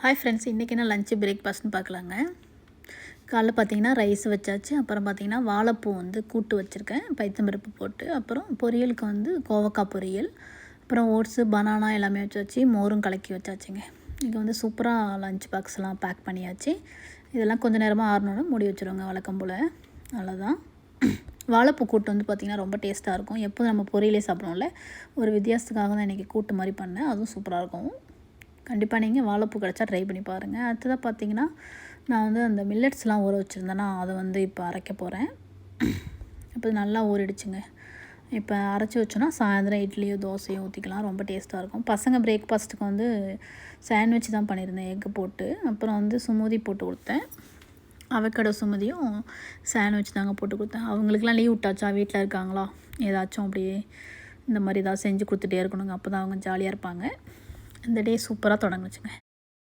Hi friends, இன்றைக்கி என்ன lunch பிரேக்ஃபாஸ்ட்னு பார்க்கலாங்க. காலைல பார்த்தீங்கன்னா ரைஸ் வச்சாச்சு. அப்புறம் பார்த்தீங்கன்னா வாழைப்பூ கூட்டு வச்சுருக்கேன் பைத்தம்பருப்பு போட்டு. அப்புறம் பொரியலுக்கு கோவக்காய் பொரியல். அப்புறம் ஓட்ஸு பனானா எல்லாமே வச்சாச்சு. மோரும் கலக்கி வச்சாச்சுங்க. இன்றைக்கி சூப்பராக லஞ்ச் பாக்ஸ்லாம் பேக் பண்ணியாச்சு. இதெல்லாம் கொஞ்சம் நேரமாக ஆறணுன்னு மூடி வச்சுருவோங்க வழக்கம் போல். அவ்வளோதான். வாழைப்பூ கூட்டு பார்த்திங்கன்னா ரொம்ப டேஸ்ட்டாக இருக்கும். எப்போதும் நம்ம பொரியலே சாப்பிடுவோம்ல, ஒரு வித்தியாசத்துக்காக தான் இன்றைக்கி கூட்டு மாதிரி பண்ணேன். அதுவும் சூப்பராக இருக்கும். கண்டிப்பாக நீங்கள் வாழைப்பூ கிடச்சா ட்ரை பண்ணி பாருங்கள். அடுத்ததாக பார்த்தீங்கன்னா நான் அந்த மில்லட்ஸ்லாம் ஊற வச்சுருந்தேன்னா அதை இப்போ அரைக்க போகிறேன். இப்போ நல்லா ஊறிடுச்சுங்க. இப்போ அரைச்சி வச்சோன்னா சாயந்தரம் இட்லியோ தோசையோ ஊற்றிக்கலாம். ரொம்ப டேஸ்ட்டாக இருக்கும். பசங்க பிரேக்ஃபாஸ்ட்டுக்கு சாண்ட்விச் தான் பண்ணியிருந்தேன் எக்கு போட்டு. அப்புறம் சுமூதி போட்டு கொடுத்தேன். அவக்கடை சுமதியும் சாண்ட்விச் தாங்க போட்டு கொடுத்தேன். அவங்களுக்குலாம் லீவ் விட்டாச்சா, வீட்டில் இருக்காங்களா, ஏதாச்சும் அப்படியே இந்த மாதிரி ஏதாவது செஞ்சு கொடுத்துட்டே இருக்கணுங்க. அப்போ தான் அவங்க ஜாலியாக இருப்பாங்க. இந்த டே சூப்பராக தொடங்குச்சுங்க.